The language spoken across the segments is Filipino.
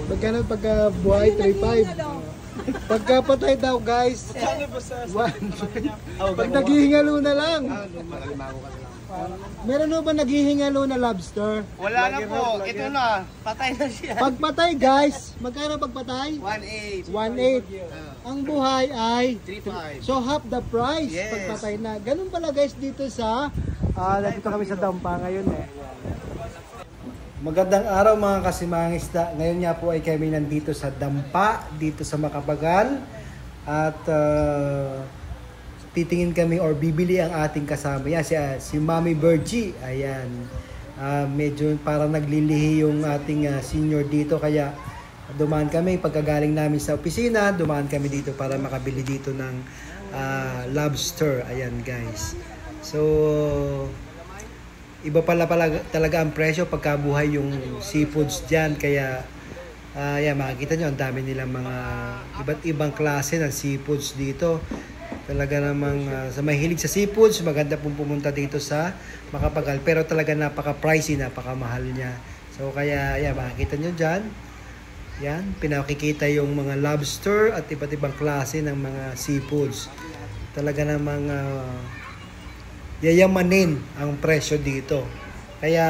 Magkano pagka buhay? 3.5. Pagka patay daw guys, 1. Pag naghihingalo na lang. Meron ba naghihingalo na lobster? Wala na po. Ito na. Patay na siya. Pag patay guys, magkano pag patay? 1.8. 1.8. Ang buhay ay 3.5. so half the price pag patay na. Ganun pala guys dito sa nandito kami sa Dampa ngayon eh. Magandang araw mga kasimangisda. Ngayon nga po ay kami nandito sa Dampa, dito sa Macapagal. At titingin kami or bibili ang ating kasama. Yan, si Mami Virgie. Ayan. Medyo parang naglilihi yung ating senior dito. Kaya dumaan kami. Pagkagaling namin sa opisina, dumaan kami dito para makabili dito ng lobster. Ayan guys. So, iba pala talaga ang presyo pagkabuhay yung seafoods dyan. Kaya, yan, makikita nyo, ang dami nilang mga iba't ibang klase ng seafoods dito. Talaga namang sa mahilig sa seafoods, maganda pong pumunta dito sa Macapagal. Pero talaga napaka-pricey, napaka-mahal niya. So, kaya, yan, makikita nyo dyan. Yan, pinakikita yung mga lobster at iba't ibang klase ng mga seafoods. Talaga namang yayamanin ang presyo dito. Kaya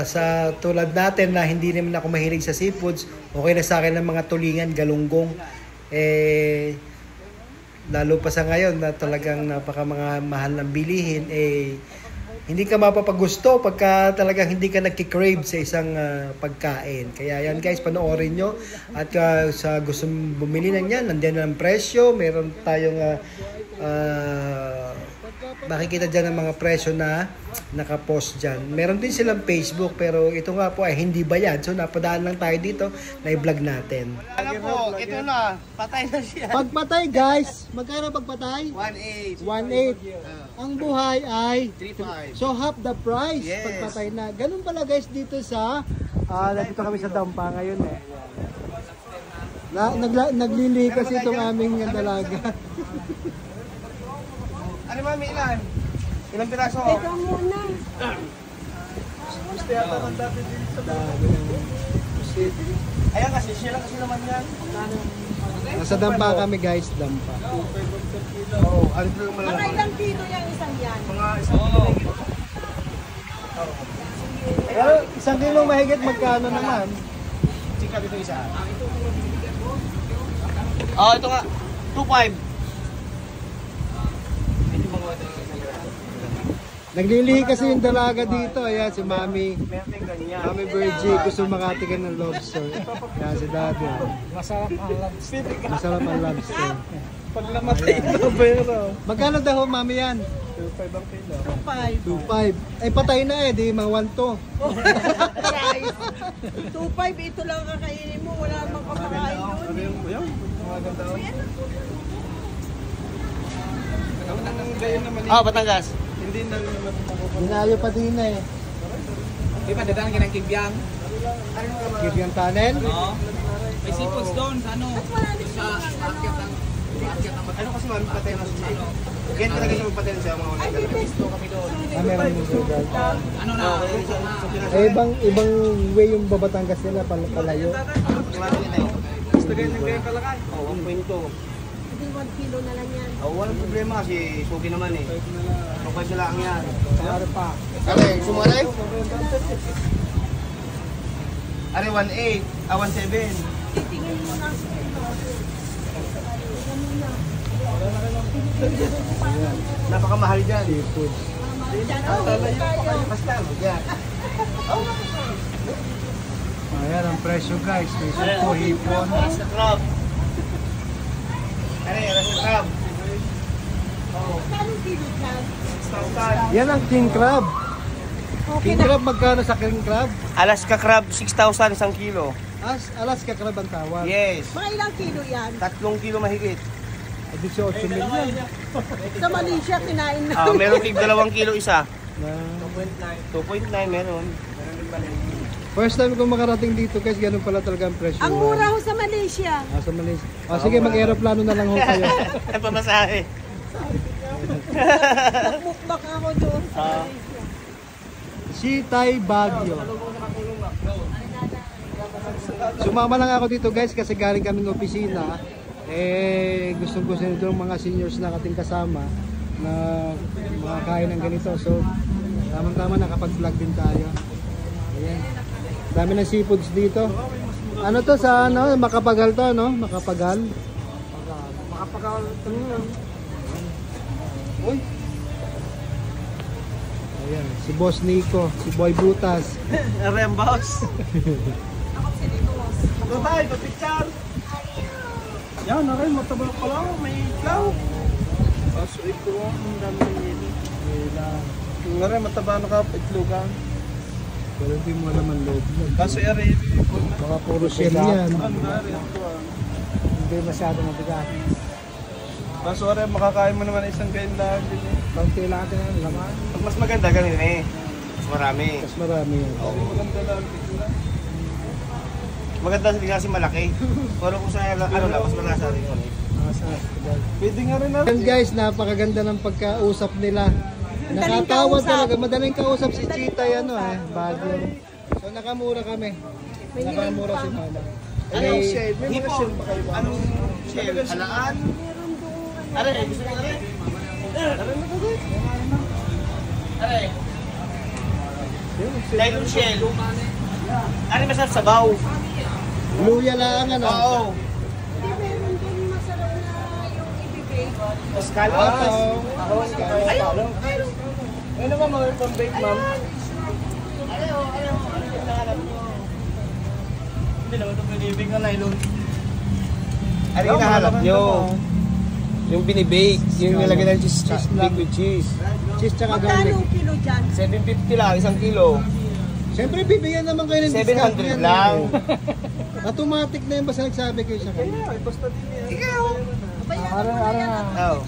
sa tulad natin na hindi naman ako mahilig sa seafoods, okay na sa akin ng mga tulingan, galunggong. Lalo pa sa ngayon na talagang napaka mga mahal ng bilihin, hindi ka mapapagusto pagka talagang hindi ka nagki-crave sa isang pagkain. Kaya yan guys, panoorin nyo. At sa gusto bumili na yan, nandiyan ang presyo. Meron tayong makikita dyan ang mga presyo na nakapost dyan. Meron din silang Facebook, pero ito nga po ay hindi bayad. So napadaan lang tayo dito na i-vlog natin. Ano po, ito na. Patay na siya. Pag patay guys, magkano pag patay? 1.8. 1.8. Ang buhay ay 3.5. so half the price pag patay na. Ganun pala guys dito sa nandito kami sa Dampa ngayon eh. Naglili kasi itong aming dalaga. Ano mami, ilan? Ilang piraso? Ikaw muna. Gusto yata ng dati din sa dami. Ayan kasi, siya lang kasi naman yan. Nasa Dampa kami guys, Dampa. Oo, ano ito yung Mga malalaman? ilang kilo yung isang yan? Mga isang kilo. Pero isang kilo mahigit magkano naman? Chika dito isa. Oo, ito nga. 2.5. Naglilihi kasi yung dalaga dito. Ayan, si Mami. Meron ganyan. Mami Virgie, gusto makatikin ng lobster. Ayan, si Daddy. Masarap ang lobster. Masarap ang lobster. Pag namatay ito, pero. Magkano daw, Mami, yan? 2.5 ang kilo. 2.5. Ay, patay na eh. Di, mga 1 to. 2.5, ito lang kakainin mo. Wala namang kapakain doon. Yan, maganda. Ah, Batangas. Hindi na naman Dinayo pa din eh. Di ba, dadaan ka ng Kibyang? Kibyang Tunnel? Oo. May seafoods doon sa ano? Sa market ng... ano kasi mami patay na siya. Ganyan talaga siya magpatay na siya mga unang Gusto kami doon. Meron yung sugar. Ano na? Ibang way yung Babatangas nila palayo. Gusto ganyan kalakay? Oo, 1.2. Hindi 1 kilo na lang yan. Walang problema kasi suki naman eh. Kapag na lang yan. Ano pa? Are, sumalay? Are, 1.8. 1.7. Titingin mo na. Napakamahal dyan. Seafood. Basta, yan. Ayan ang presyo guys. May supo, hipon. Rasa crab. Are, rasa crab. Kano kilo yan? 6,000. Yan ang king crab. King crab, magkano sa king crab? Alaska crab, 6,000 isang kilo. Alaska crab ang tawag. Yes. Mga ilang kilo yan? 3 kilo mahigit. 18 million. Sa Malaysia, kinain na. Meron tig 2 kilo isa. Na, 2.9 meron. first time ko makarating dito guys, ganun pala talaga ang presyo. Ang mura ho sa Malaysia. Sa Malaysia. Sige, mag-aeroplano na lang ho kayo. Ang pamasahe. Mukbak ako doon sa Malaysia. Sitay Baguio. Sumama lang ako dito guys kasi galing kaming opisina. Gusto nito ng mga seniors na ating kasama na makakain ng ganito. So, tamang-tama nakapag-vlog din tayo. Ayan. Dami ng seafoods dito. Ano to sa ano? Makapagal to, no? Makapagal. Uy. Ayan, si Boss Nico, si Boy Butas. Arem boss. Ito tayo, papicture. Yan, narin, matabal ko lang, may iklaw. Kaso ito ang dami ng yelo. Narin, mataba na ka, itlogan. Pero hindi mo naman loob nun. Kaso yari, Baka puro shell yan. hindi masyado mabigat. Kaso yari, makakain mo naman isang kain lang din eh. Kaunti lang natin ang laman. Mas maganda ganun eh. Mas marami. Mas marami yan. Maganda lang. Maganda kasi malaki. Pero kung sa ano lang, mas malasa rin yun eh. Pwede nga rin natin. Yan guys, napakaganda ng pagkausap nila. Nakatawa talaga, madaling kausap si Chita yan Baguio. So nakamura kami. Nakamura si Mama. Anong shell? May mga shell pa kayo ba? Anong shell? Halaan? Are, gusto mo are? Are? Dahil shell. Are masarap sabaw? Luya lang ano. Oo. Meron din masarap na yung ibibig. Escalos. Ayun. Ano ba mga pang-bake, ma'am? Hindi naman ito binibig na nylon. Ano yung hinahanap nyo? Yung binibake, yung nilagay ng cheese, bake with cheese. Cheese tsaka garlic. Magkano kilo dyan? 750 lang, 1 kilo. Siyempre bibigyan naman kayo ng discount 700 yan. lang. Automatic na yun basta nagsabi kayo sa kanya. Ikaw! Bayaran mo na yan. Oo.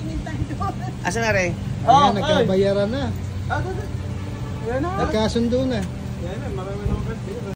Asan na rin? Ayan, nagkabayaran na. Yan na. Nagkasundo na. Yan na, marami naman.